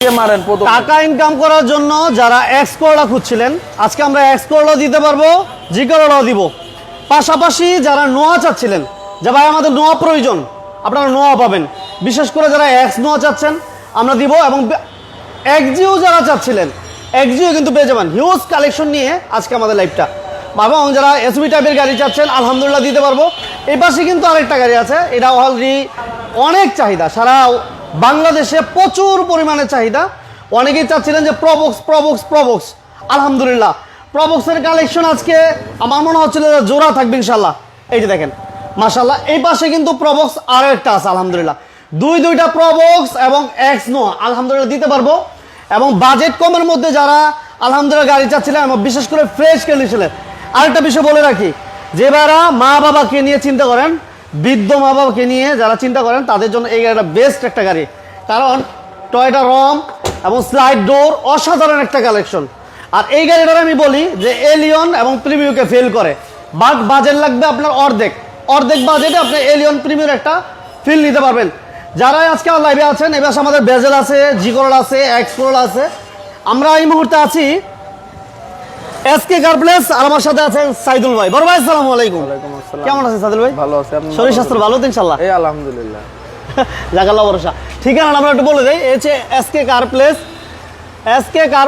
টাকা ইনকাম করার জন্য যারা এক্স করলা খুঁজছিলেন, আজকে আমরা এক্স করলা দিতে পারবো, জি করলাও দিব। পাশাপাশি যারা নোয়া চাচ্ছিলেন যে ভাই আমাদের নোয়া প্রয়োজন, আপনারা নোয়া পাবেন। বিশেষ করে যারা এক্স নোয়া চাচ্ছেন আমরা দিব, এবং এক্সজিও যারা চাচ্ছিলেন এক্সজিও কিন্তু পেয়ে যাবেন। হিউজ কালেকশন নিয়ে আজকে আমাদের লাইভটা। এবং যারা এসবি টাইপের গাড়ি চাচ্ছেন আলহামদুলিল্লাহ দিতে পারবো। এই পাশে কিন্তু আরেকটা গাড়ি আছে, এটা অলরেডি অনেক চাহিদা, সারা বাংলাদেশে প্রচুর পরিমাণে চাহিদা। অনেকেই চাচ্ছিলেন যে প্রবক্স আলহামদুলিল্লাহ প্রবক্সের কালেকশন আজকে আমার মনে হচ্ছিল যে জোড়া থাকবে ইনশাল্লাহ। এই যে দেখেন মাশাল্লাহ, এই পাশে কিন্তু প্রবক্স আরও একটা আছে আলহামদুলিল্লাহ। দুইটা প্রবক্স এবং এক্স নোয়া আলহামদুলিল্লাহ দিতে পারবো। এবং বাজেট কমের মধ্যে যারা আলহামদুলিল্লাহ গাড়ি চাচ্ছিলেন, এবং বিশেষ করে ফ্রেশ কন্ডিশনের। আরেকটা বিষয় বলে রাখি, যে যারা মা বাবাকে নিয়ে চিন্তা করেন, বৃদ্ধ মা বাবাকে নিয়ে যারা চিন্তা করেন, তাদের জন্য এই গাড়িটা বেস্ট একটা গাড়ি। কারণ টয়োটা রম এবং স্লাইড ডোর অসাধারণ একটা কালেকশন। আর এই গাড়িটার আমি বলি যে এলিয়ন এবং প্রিমিয়কে ফেল করে, বাট বাজেট লাগবে আপনার অর্ধেক বাজেটে আপনি এলিয়ন প্রিমিয়র একটা ফিল নিতে পারবেন। যারা আজকে লাইভে আছেন, এবার আমাদের বেজেল আছে, জি করোলা আছে, এক্স করোলা আছে। আমরা এই মুহূর্তে আছি এসকে কার প্লেস, আর আমার সাথে আছেন সাইদুল ভাই। বড় ভাই আসসালামু আলাইকুম। কেমন আছেন সাইদুল ভাই? ভালো আছি। আপনি? শরীর স্বাস্থ্য ভালো তো ইনশাআল্লাহ? এই আলহামদুলিল্লাহ। জাগাল্লাহ ভরসা। ঠিকানা আমরা একটু বলে দেই, এই হচ্ছে এসকে কার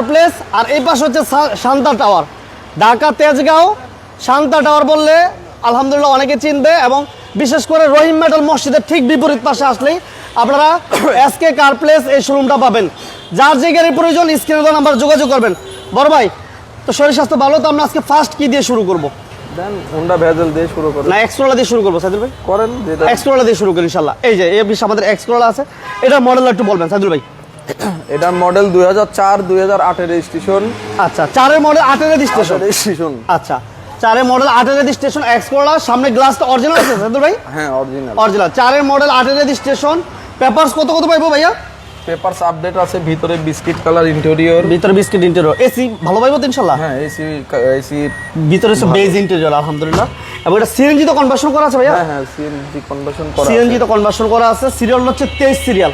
প্লেস। আর এই পাশে হচ্ছে শান্তা টাওয়ার, ঢাকা তেজগাঁও শান্তা টাওয়ার বললে আলহামদুলিল্লাহ অনেকে চিনবে। এবং বিশেষ করে রহিম মেটাল মসজিদের ঠিক বিপরীত পাশে আসলেই আপনারা এসকে কার প্লেস এই শোরুমটা পাবেন। যার যে গাড়ির প্রয়োজন স্ক্রিনে দেওয়া নাম্বার যোগাযোগ করবেন। বড় ভাই তো শরীর স্বাস্থ্য ভালো তো, আমরা আজকে ফার্স্ট কি দিয়ে শুরু করবো? দেন হোন্ডা ভেজেল দিয়ে শুরু করুন। না এক্স করোলা দিয়ে শুরু করবো সাইদুল ভাই? করেন, এক্স করোলা দিয়ে শুরু করি ইনশাআল্লাহ। এই যে এই পিছে আমাদের এক্স করোলা আছে, এটার মডেল একটু বলবেন সাইদুল ভাই। এটা মডেল 2004-2008 এর রেজিস্ট্রেশন। আচ্ছা, 4 মডেল 8 এর রেজিস্ট্রেশন। আচ্ছা, 4 মডেল 8 এর রেজিস্ট্রেশন এক্স করোলা। সামনে গ্লাসটা অরিজিনাল আছে সাইদুল ভাই? হ্যাঁ অরিজিনাল। 4 মডেল 8 এর রেজিস্ট্রেশন। পেপারস কত পাইবো ভাইয়া? পেপারস আপডেট আছে, ভিতরে বিস্কিট কালার ইন্টেরিয়র। এসি ভালো পাইবো তো ইনশাআল্লাহ? হ্যাঁ এসি ভিতরে সব বেজ ইন্টেরিয়র আলহামদুলিল্লাহ। এবং এটা সিএনজি তো কনভার্সন করা আছে ভাইয়া? হ্যাঁ সিএনজি কনভার্সন করা আছে। সিএনজি তো কনভার্সন করা আছে। সিরিয়াল হচ্ছে 23 সিরিয়াল।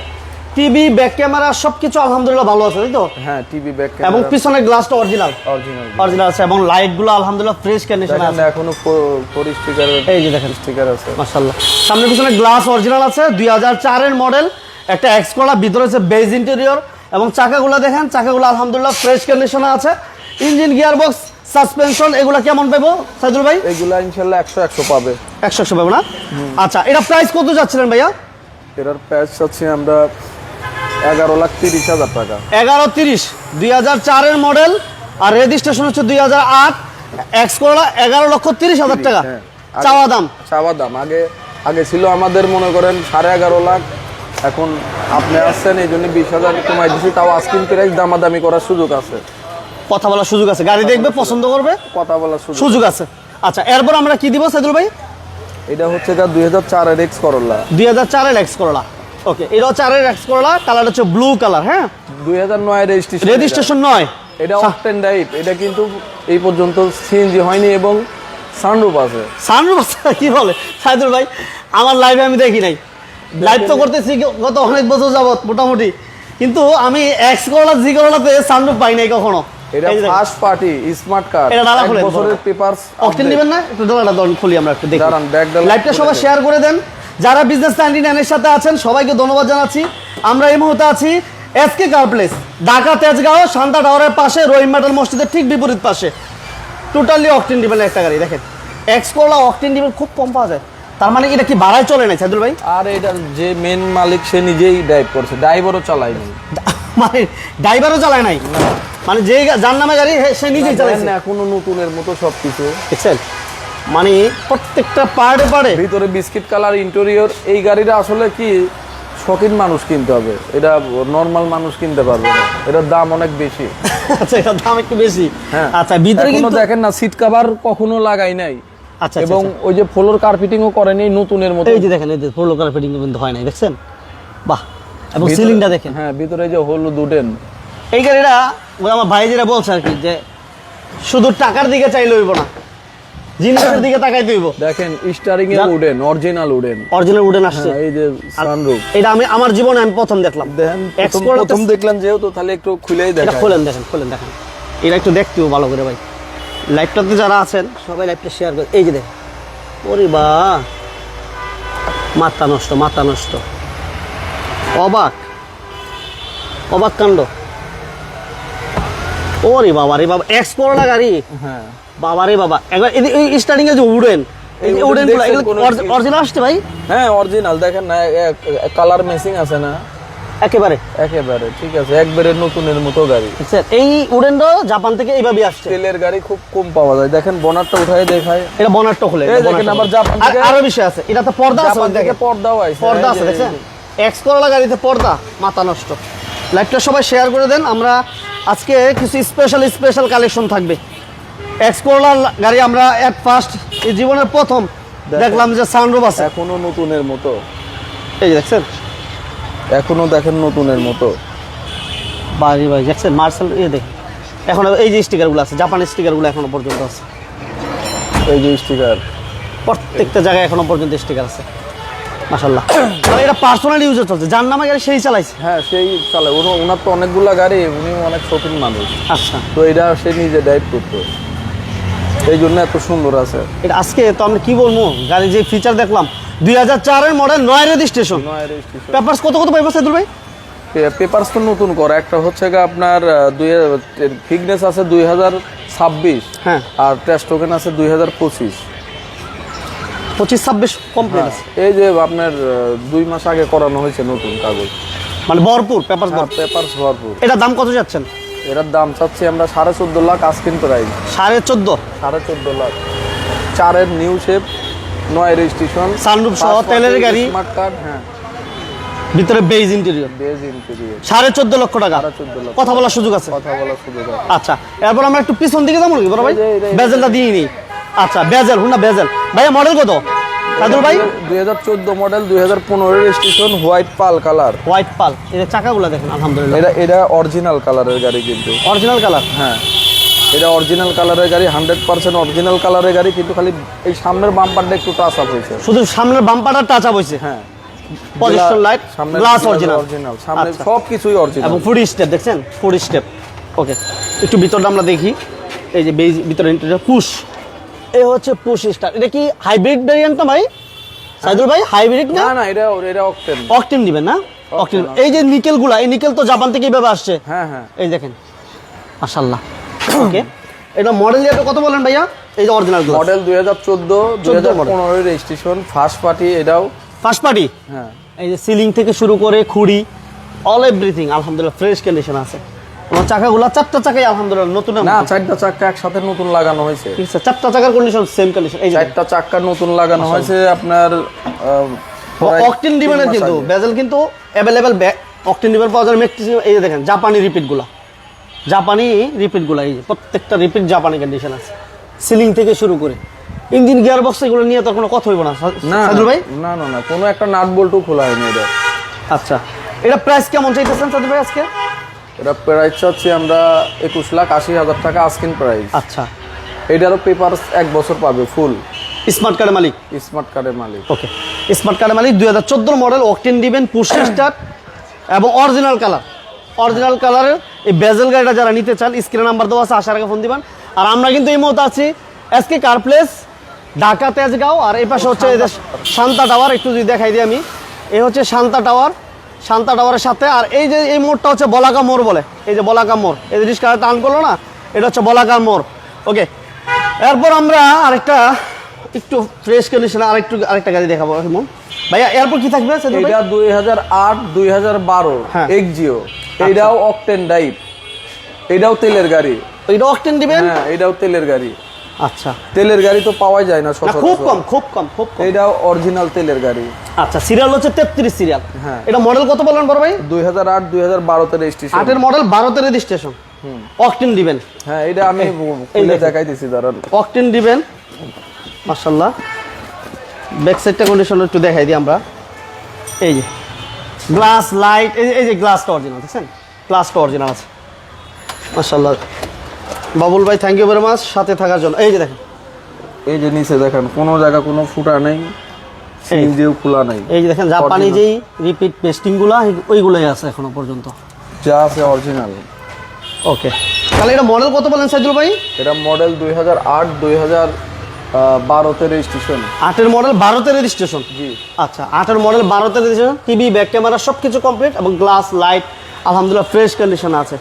টিভি ব্যাক ক্যামেরা সবকিছু আলহামদুলিল্লাহ ভালো আছে, তাই তো? হ্যাঁ টিভি ব্যাক ক্যামেরা এবং পিছনের গ্লাসটা অরিজিনাল আছে, এবং লাইটগুলো আলহামদুলিল্লাহ ফ্রেশ কন্ডিশনে আছে। এখনো 4 স্টিকার, এই যে দেখেন স্টিকার আছে মাশাআল্লাহ। সামনে পিছনে গ্লাস অরিজিনাল আছে। 2004 এর মডেল, একটা এক্স করোলা, ভিতরে আছে বেজ ইন্টেরিয়র। এবং চাকাগুলো দেখেন, চাকাগুলো আলহামদুলিল্লাহ ফ্রেশ কন্ডিশনে আছে। ইঞ্জিন, গিয়ার বক্স, সাসপেনশন এগুলো কেমন পাবো সাইদুল ভাই? এগুলা ইনশাআল্লাহ 100 পাবে। 100 পাবো না? আচ্ছা, এটা প্রাইস কত যাচ্ছিলেন ভাইয়া? এটার প্রাইস হচ্ছে আমরা 11,30,000 টাকা। 11,30, 2004 এর মডেল, আর রেজিস্ট্রেশন হচ্ছে 2008। এক্স করোলা 11,30,000 টাকা চাওয়া দাম। আগে ছিল আমাদের মনে করেন 11.5 লাখ। এখন আপনি আসছেন এই জন্য 20,000 কমাই দিচ্ছি, তাও আস্কিং প্রাইস দামাদামি করার সুযোগ আছে, কথা বলার সুযোগ আছে। গাড়ি দেখবে, পছন্দ করবে, কথা বলার সুযোগ আছে। আচ্ছা, এরপর আমরা কি দিব সাইদুল ভাই? এটা হচ্ছে 2004 এর এক্স করোলা। 2004 এর এক্স করোলা, ওকে। এটাও 4 এর এক্স করোলা, কালার হচ্ছে ব্লু কালার। হ্যাঁ 2009 রেজিস্ট্রেশন 9। এটা অকটেন টাইপ, এটা কিন্তু এই পর্যন্ত সিএনজি হয়নি এবং সানরুফ আছে। কি বলে সাইদুল ভাই? আমার লাইভে আমি দেখি নাই, লাইভ তো করতেছি গত অনেক বছর যাবত মোটামুটি, কিন্তু আমি এক্স করোলা জি করোলাতে সানরুফ পাই নাই কখনো। এটা ফার্স্ট পার্টি স্মার্ট কার, এটা ডালা খুলে বছরের পেপারস অকটেন দিবেন না? একটু ডালাটা খুলি আমরা একটু দেখি। দাঁড়ান, লাইভটা সবাই শেয়ার করে দেন। যারা বিজনেস 99 এর সাথে আছেন সবাইকে ধন্যবাদ জানাচ্ছি। আমরা এই মুহূর্তে আছি SK car place, Dhaka Tejgaon Shanta টাওয়ারের পাশে, রহিম মেটাল মসজিদের ঠিক বিপরীত পাশে। টোটালি অকটেন ডিভেল একটা গাড়ি। দেখেন এক্স করোলা অকটেন ডিভেল খুব কম পাওয়া যায়। তার মানে এটা কি ভাড়ায় চলে নাই সাইদুল ভাই? আর এটার যে মেন মালিক সে নিজেই ড্রাইভ করছে, ড্রাইভারও চালায়নি। মানে ড্রাইভারও চালায় নাই, মানে যে যার নামে গাড়ি সে নিজেই চালায় না। এখনো নতুনের মতো সবকিছু দেখছেন, মানে প্রত্যেকটা পার্টে ভিতরে বিস্কিট কালার ইন্টেরিয়র। এই গাড়িটা আসলে কি শখিন মানুষ কিনতে হবে, এটা নরমাল মানুষ কিনতে পারবে না, এটার দাম অনেক বেশি। আচ্ছা, এটার দাম একটু বেশি। হ্যাঁ আচ্ছা, ভিতরে কিন্তু দেখেন না, সিট কভার কখনো লাগাই নাই। আচ্ছা, এবং ওই যে ফ্লোর কার্পেটিংও করেনি নতুনের মতো। এই যে দেখেন, এই যে ফ্লোর কার্পেটিং কিন্তু হয় নাই, দেখছেন? বাহ। এবং সিলিংটা দেখেন। হ্যাঁ ভিতরে যে হলুদ উডেন। এই গাড়িটা আমার ভাই যেটা বলছে আর কি, যে শুধু টাকার দিকে চাইলে হইব না, জিনিসের দিকে তাকাই দিব। দেখেন স্টারিং এর wooden, original wooden, original wooden আসছে। এই যে সানরুফ, এটা আমার জীবনে আমি প্রথম দেখলাম। দেখেন প্রথম দেখলেন যেহেতু, তাহলে একটু খুলেই এটা দেখেন। খোলেন, দেখেন এটা একটু দেখতেও ভালো করে ভাই। লাইভটাতে যারা আছেন সবাই লাইভটা শেয়ার করে। এই যে দেখ, ওরে বা, মাথা নষ্ট, অবাক কাণ্ড। ওরে বাবা রে বাবা, এক্স করোলা গাড়ি, হ্যাঁ বাবা রে বাবা। একবার এই স্টার্টিং এ যে উডেন, এই উডেন গুলো এগুলো অরিজিনাল আসছে ভাই? হ্যাঁ অরিজিনাল, দেখেন না কালার মেসিং আছে না, একেবারে ঠিক আছে, একবারে নতুনের মতো গাড়ি। স্যার এই উডেনটা জাপান থেকে এইভাবে আসছে। তেলের গাড়ি খুব কম পাওয়া যায়। দেখেন বনারটা উঠায় দেখায়, এটা বনারটা খুলে এই দেখেন আবার জাপান থেকে আরো বিষয় আছে, এটা তো পর্দা আছে, জাপান থেকে পর্দাও আছে, পর্দা আছে দেখছেন, এক্স করোলা গাড়িতে পর্দা, মাথা নষ্ট। লাইভটা সবাই শেয়ার করে দেন। আমরা আজকে কিছু স্পেশাল কালেকশন থাকবে। এক্স করোলা গাড়ি আমরা এট ফার্স্ট এই জীবনের প্রথম দেখলাম যে সানরুফ আছে, এখনো নতুনের মতো। এই যে দেখছেন, এখনো দেখেন নতুনের মতো। বাড়ি ভাই দেখছেন মার্শাল, দেখেন এখন এই যে স্টিকারগুলো আছে, জাপানের স্টিকারগুলো এখনো পর্যন্ত আছে। এই যে স্টিকার, প্রত্যেকটা জায়গায় এখনো পর্যন্ত স্টিকার আছে, মাশাআল্লাহ। আর এটা পার্সোনাল ইউজে চলছে, যার নামে গাড়ি সেই চালাইছে। হ্যাঁ সেই চালায়, ওনার তো অনেকগুলা গাড়ি, উনি অনেক শৌখিন মানুষ। আচ্ছা, তো এটা সে নিজে ড্রাইভ করতো, এই জন্য এত সুন্দর আছে। এটা আজকে তো আমরা কি বলবো, গাড়ি যে ফিচার দেখলাম 2004 এর মডেল, 9 রেজিস্ট্রেশন। পেপারস কত পাইবো সাইদুল ভাই? পেপারস তো নতুন করা, একটা হচ্ছে গা আপনার ফিটনেস আছে 2026, হ্যাঁ, আর টেস্ট টোকেন আছে 2025। 25-26 কমপ্লিট আছে। এই যে আপনার 2 মাস আগে করানো হয়েছে নতুন কাগজ, মানে ভরপুর পেপারস। পেপারস ভরপুর। এটা দাম কত যাচ্ছেন? এটার দাম চাচ্ছি আমরা 14.5 lakh asking price. 14.5 lakh. 4 new shape, 9 registration, sunroof সহ, তেলের গাড়ি, স্মার্ট কার্ড, হ্যাঁ ভিতরে বেজ ইন্টেরিয়র, 14.5 লক্ষ টাকা। 14 লাখ কথা বলার সুযোগ আছে। আচ্ছা, এরপর আমরা একটু পিছন দিকে যাবো নাকি বড় ভাই? বেজেলটা দিয়ে নিই। আচ্ছা, বেজেল ভাইয়া মডেল কত সাইদুল ভাই? 2014 model, 2015 registration, white pearl colour. White পাল, এই যে চাকাগুলো দেখেন, আলহামদুলিল্লাহ এটা অরিজিনাল কালারের গাড়ি, কিন্তু অরিজিনাল কালার। হ্যাঁ এটা অরিজিনাল কালারের গাড়ি, 100% অরিজিনাল কালারের গাড়ি, কিন্তু খালি এই সামনের বাম্পারটা একটু টাচ আপ হয়েছে। শুধু সামনের বাম্পারটা টাচ আপ হয়েছে। হ্যাঁ, পজিশন লাইট, গ্লাস অরিজিনাল, সামনে সবকিছুই অরিজিনাল, এবং ফুড স্টেপ দেখছেন, ফুড স্টেপ। ওকে, একটু ভিতরটা আমরা দেখি। এই যে বেজ ভিতরে ইন্টেরিয়র পুশ, এই হচ্ছে পুশ স্টার। এটা কি হাইব্রিড ভেরিয়েন্ট না ভাই সাইদুল ভাই? হাইব্রিড না, না এটা অকটেন। অকটেন দিবেন না? অকটেন। এই যে নিকেলগুলা, এই নিকেল তো জাপান থেকে এইভাবে আসছে। হ্যাঁ, এই দেখেন, মাশাআল্লাহ। ওকে, এটা মডেল ইয়ারটা কত বলেন ভাইয়া? এই যে original model 2014, 2015 registration, first party. এটাও ফার্স্ট পার্টি। হ্যাঁ, এই যে সিলিং থেকে শুরু করে খুঁড়ি, অল এভরিথিং আলহামদুলিল্লাহ ফ্রেশ কন্ডিশন আছে। আমার চাকাগুলা 4টা চাকাই আলহামদুলিল্লাহ নতুন না, 4টা চাকা একসাথে নতুন লাগানো হয়েছে। ঠিক আছে, 4টা চাকার কন্ডিশন সেম কন্ডিশন। এই যে 4টা চাকা নতুন লাগানো হয়েছে আপনার। অকটেন ডিভেনের কিন্তু বেজেল কিন্তু अवेलेबल, অকটেন ডিভেন পাওয়া যায় ম্যাক্সিমাম। এই যে দেখেন জাপানি রিপিটগুলা, এই যে প্রত্যেকটা রিপিট জাপানি কন্ডিশন আছে, সিলিং থেকে শুরু করে ইঞ্জিন গিয়ার বক্স এগুলো নিয়ে তো কোনো কথা হইব না সাইদুল ভাই? না, কোনো একটা নাট বল্টও খোলা হয়নি এটা। আচ্ছা, এটা প্রাইস কেমন চাইতেছেন সাইদুল ভাই আজকে? এটা প্রাইস চাচ্ছি আমরা 21,80,000 টাকা আস্কিং প্রাইস। আচ্ছা, এটারও পেপারস 1 বছর পাবে ফুল। স্মার্ট কার্ডের মালিক? স্মার্ট কার্ডের মালিক। ওকে, স্মার্ট কার্ডের মালিক, 2014 মডেল, অকটেন দিবেন, পুশ স্টার্ট এবং অরিজিনাল কালারের এই বেজেল গাড়িটা যারা নিতে চান, স্ক্রিনে নাম্বার দেওয়া আছে, আসার আগে ফোন দিবেন। আর আমরা কিন্তু এই মুহূর্তে আছি SK car place, Dhaka Tejgaon. আর এই পাশে হচ্ছে শান্তা টাওয়ার, একটু যদি দেখাই দিই আমি। এই হচ্ছে শান্তা টাওয়ারের সাথে। আর এই যে এই মোড়টা হচ্ছে বলাকা মোড় বলে, এই যে বলাকা মোড়, এই যে রিস্কা টান করলো না, এটা হচ্ছে বলাকা মোড়। ওকে, এরপর আমরা আরেকটা একটু ফ্রেশ কন্ডিশনে আরেকটা গাড়ি দেখাবো ভাইয়া। এরপর কি থাকবে? এটা 2008, 2012 এক্সিও। এটাও অকটেন ড্রাইভ, এটাও তেলের গাড়ি। এটা অকটেন দিবেন? হ্যাঁ, এটাও তেলের গাড়ি। আচ্ছা, তেলের গাড়ি তো পাওয়াই যায় না সচরাচর, খুব কম। এটাও অরিজিনাল তেলের গাড়ি। আচ্ছা, সিরিয়াল হচ্ছে 33 সিরিয়াল। হ্যাঁ, এটা মডেল কত বলেন বড় ভাই? 2008, 2012 তে রেজিস্ট্রেশন। 8 এর মডেল, 12 তে রেজিস্ট্রেশন, অকটেন দিবেন। হ্যাঁ, এটা আমি খুলে দেখাই দিছি, দাঁড়ান। অকটেন দিবেন, মাশাআল্লাহ। ব্যাক সাইডটা কন্ডিশন একটু দেখাই দিই আমরা। এই যে গ্লাস লাইট, এই যে গ্লাসটা অরিজিনাল, দেখছেন গ্লাসটা অরিজিনাল আছে, মাশাআল্লাহ। বাবুল ভাই থ্যাংক ইউ ভেরি মাচ সাথে থাকার জন্য। এই যে দেখেন এই যে নিচে দেখেন কোনো জায়গা কোনো ফুটা নেই, সিএনজিও খোলা নেই। এই যে দেখেন জাপানি যেই রিপিট পেস্টিংগুলো ওইগুলোই আছে এখনো পর্যন্ত, যা আছে অরিজিনাল। ওকে, তাহলে এটা মডেল কত বলেন সাইদুল ভাই? এটা মডেল 2008 2012-তে রেজিস্ট্রেশন। 8-এর মডেল 12-তে রেজিস্ট্রেশন। জি আচ্ছা, 8-এর মডেল 12-তে রেজিস্ট্রেশন, টিভি ব্যাক ক্যামেরা সব কিছু কমপ্লিট এবং গ্লাস লাইট আলহামদুলিল্লাহ ফ্রেশ কন্ডিশনে আছে।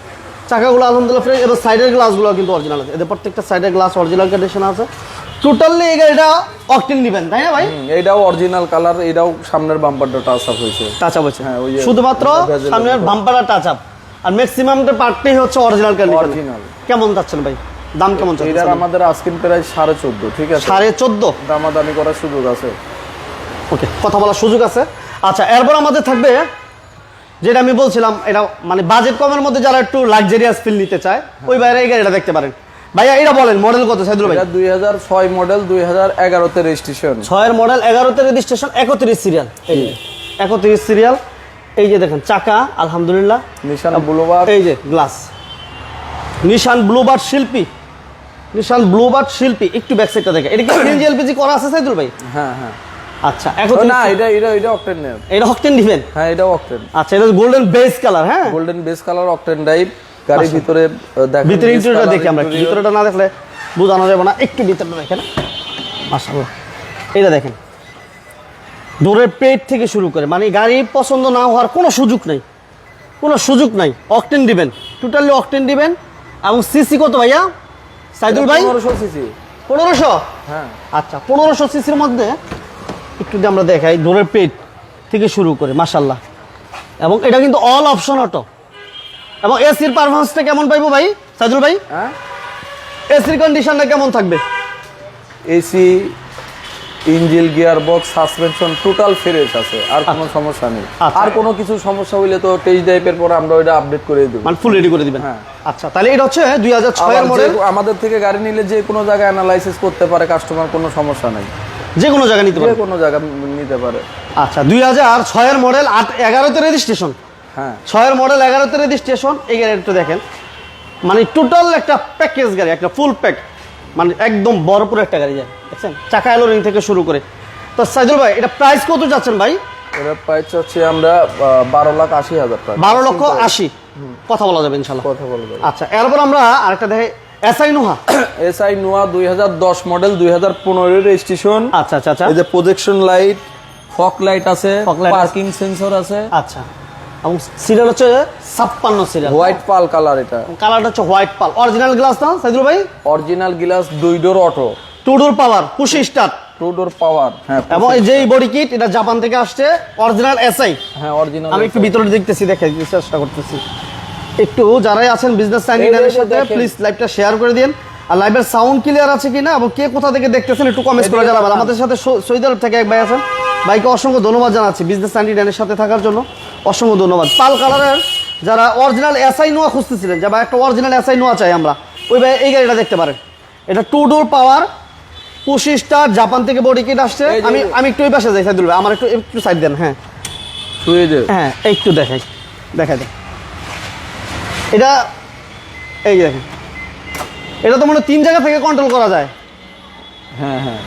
চাকাগুলো আলহামদুলিল্লাহ ফ্রেশ এবং সাইডের গ্লাসগুলো কিন্তু অরিজিনাল আছে, এদের প্রত্যেকটা সাইডের গ্লাস অরিজিনাল কন্ডিশনে আছে। টোটালি এই গাড়িটা অকটেন দিবেন তাই না ভাই? এইটাও অরিজিনাল কালার, এটাও সামনের বাম্পারটা টাচ আপ হয়েছে। টাচ আপ হয়েছে, হ্যাঁ, ওই যে শুধুমাত্র সামনের বাম্পারটা টাচ আপ, আর ম্যাক্সিমামটা পার্টটাই হচ্ছে অরিজিনাল কন্ডিশন। অরিজিনাল। কেমন যাচ্ছেন ভাই, দাম কেমন চাচ্ছেন? এটার আমাদের আজকিন প্রাইস 14.5, ঠিক আছে? 14.5 দামাদামি করার সুযোগ আছে। ওকে, কথা বলার সুযোগ আছে। আচ্ছা, এরপর আমাদের থাকবে যেটা আমি বলছিলাম, এটা মানে বাজেট কমের মধ্যে যারা একটু লাক্সারিয়াস ফিল নিতে চায় ওই বাইরে এই গাড়িটা দেখতে পারেন। ভাইয়া এটা বলেন মডেল কত সাইদুল ভাই? এটা 2006 মডেল 2011-তে রেজিস্ট্রেশন। 6-এর মডেল 11-তে রেজিস্ট্রেশন, 31 সিরিয়াল। এই যে 31 সিরিয়াল, এই যে দেখেন চাকা আলহামদুলিল্লাহ, নিশান ব্লুবার্ড, এই যে গ্লাস নিশান ব্লুবার্ড শিল্পী, নিশান ব্লুবার্ড শিল্পী। একটু ব্যাক সাইডটা দেখেন, এটা কি সিএনজি এলপিজি করা আছে সাইদুল ভাই? হ্যাঁ হ্যাঁ। আচ্ছা, এখন না এটা অকটেন নেই, এটা অকটেন দিবেন? হ্যাঁ এটা অকটেন। আচ্ছা, এটা গোল্ডেন বেস কালার। হ্যাঁ, golden base colour, octane drive. গাড়ির ভিতরে দেখেন, ভিতরে ইন্টেরিয়রটা দেখি আমরা, ভিতরটা না দেখলে বোঝানো যাবে না। একটু ভিতরটা দেখেন, মাশাআল্লাহ। এটা দেখেন ডোরের পেট থেকে শুরু করে মানে গাড়ি পছন্দ না হওয়ার কোনো সুযোগ নাই, কোনো সুযোগ নাই। অকটেন দিবেন, টোটালি অকটেন দিবেন। এবং সিসি কত ভাইয়া সাইদুল ভাই? 1500 সিসি। 1500? হ্যাঁ। আচ্ছা, 1500 সিসির মধ্যে একটু যদি আমরা দেখাই, ডোরের পেট থেকে শুরু করে মাশাআল্লাহ। এবং এটা কিন্তু অল অপশন অটো। এবং এসির পারফরমেন্সটা কেমন পাইবো ভাই সাইদুল ভাই? হ্যাঁ, এসির কন্ডিশনটা কেমন থাকবে? AC, engine, gear box, suspension total fresh আছে, আর কোনো সমস্যা নেই। আচ্ছা। আর কোনো কিছু সমস্যা হইলে তো টেস্ট ড্রাইভের পর আমরা ওইটা আপডেট করে দেব, মানে ফুল রেডি করে দিবেন। হ্যাঁ। আচ্ছা, তাহলে এটা হচ্ছে 2006 এর আবার মডেল। আমাদের থেকে গাড়ি নিলে যে কোনো জায়গায় অ্যানালাইসিস করতে পারে কাস্টমার, কোনো সমস্যা নাই, যে কোনো জায়গায় নিতে যে পারবেন। কোনো জায়গা নিতে পারে। আচ্ছা, 2006 এর মডেল 11-তে রেজিস্ট্রেশন। হ্যাঁ, 6 এর মডেল 11-তে রেজিস্ট্রেশন। এই গাড়িটা দেখেন, মানে টোটাল একটা প্যাকেজ গাড়ি, একটা ফুল প্যাক, মানে একদম ভরপুর একটা গাড়ি যায় দেখছেন, চাকা এলোরিং থেকে শুরু করে। তো সাইদুল ভাই এটা প্রাইস কত যাচ্ছেন ভাই? এটা প্রাইস হচ্ছে আমরা 12,80,000 টাকা। 12,80,000 কথা বলা যাবে ইনশাআল্লাহ। কথা বলে দেব। আচ্ছা, এরপর আমরা আরেকটা দেখি, এসআই নোহা। এসআই নোয়া 2010 মডেল 2015 রেজিস্ট্রেশন। আচ্ছা আচ্ছা আচ্ছা। এই যে প্রজেকশন লাইট, ফগ লাইট আছে, Fog light পার্কিং সেন্সর আছে। আচ্ছা, এবং সিরিয়াল হচ্ছে 56 সিরিয়াল, হোয়াইট পাল কালার। এটা কালারটা হচ্ছে হোয়াইট পাল। অরিজিনাল গ্লাস না সাইদুল ভাই? অরিজিনাল গ্লাস, 2 ডোর অটো, 2 ডোর পাওয়ার, পুশ স্টার্ট, 2 ডোর পাওয়ার। হ্যাঁ, এবং এই যে বডি কিট এটা জাপান থেকে আসছে, অরিজিনাল এসআই। হ্যাঁ অরিজিনাল। আমি একটু ভিতরে দেখতেছি, দেখে চেষ্টা করতেছি একটু। যারাই আছেন বিজনেস সাইনের সাথে প্লিজ লাইভটা শেয়ার করে দিন, আর লাইভের সাউন্ড ক্লিয়ার আছে কিনা এবং কে কোথা থেকে দেখতেছেন একটু কমেন্ট করে জানাবেন। আমাদের সাথে সৌদি আরব থেকে এক ভাই আছেন, ভাইকে অসংখ্য ধন্যবাদ জানাচ্ছি বিজনেস সাইনের সাথে থাকার জন্য, অসংখ্য ধন্যবাদ। পাল কালারের যারা অরিজিনাল এসআই নোয়া খুঁজতেছিলেন, যা একটা অরিজিনাল এসআই নোয়া চাই আমরা, ওই ভাই এই গাড়িটা দেখতে পারেন। এটা 2 ডোর পাওয়ার, পুশ স্টার, জাপান থেকে বডি কিট আসছে। আমি একটু ওই পাশে যাই সাইদুল ভাই, আমার একটু সাইড দেন। হ্যাঁ হ্যাঁ, একটু দেখাই দেন। এটা এই দেখেন, এটা তো মনে হয় 3 জায়গা থেকে কন্ট্রোল করা যায়। হ্যাঁ হ্যাঁ,